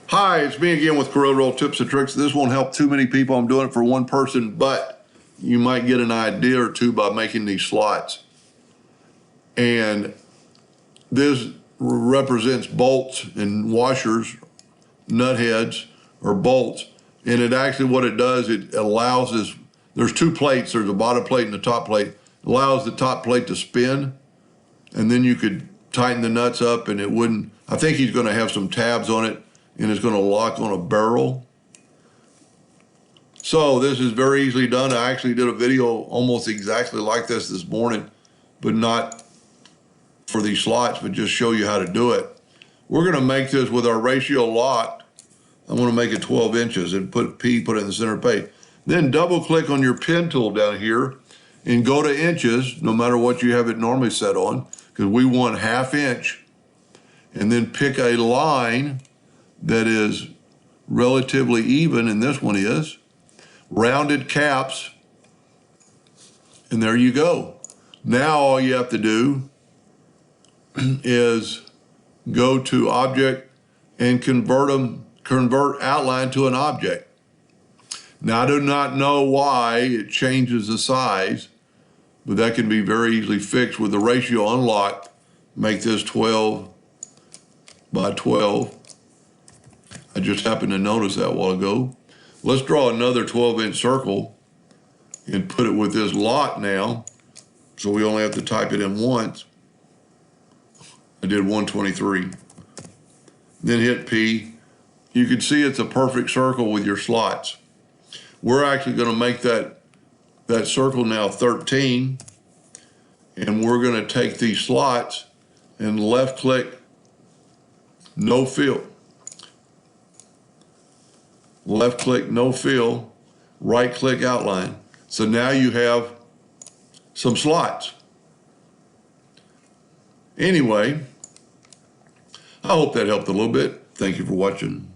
Hi, it's me again with Corel tips and tricks. This won't help too many people. I'm doing it for one person, but you might get an idea or two by making these slots. And this represents bolts and washers, nut heads or bolts. And it actually, what it does, it allows this, there's two plates, there's a bottom plate and the top plate. It allows the top plate to spin, and then you could tighten the nuts up and it wouldn't, I think he's gonna have some tabs on it and it's gonna lock on a barrel. So this is very easily done. I actually did a video almost exactly like this morning, but not for these slots, but just show you how to do it. We're gonna make this with our ratio locked. I'm gonna make it 12 inches and put it in the center page. Then double click on your pen tool down here and go to inches, no matter what you have it normally set on, because we want 1/2 inch. And then pick a line that is relatively even, and this one is. Rounded caps, and there you go. Now all you have to do is go to object and convert outline to an object. Now I do not know why it changes the size, but that can be very easily fixed with the ratio unlocked. Make this 12 by 12. I just happened to notice that a while ago. Let's draw another 12-inch circle and put it with this lock now, so we only have to type it in once. I did 123. Then hit P. You can see it's a perfect circle with your slots. We're actually going to make that circle now 13, and we're going to take these slots and left click, no fill. Left click, no fill, right click outline. So now you have some slots. Anyway, I hope that helped a little bit. Thank you for watching.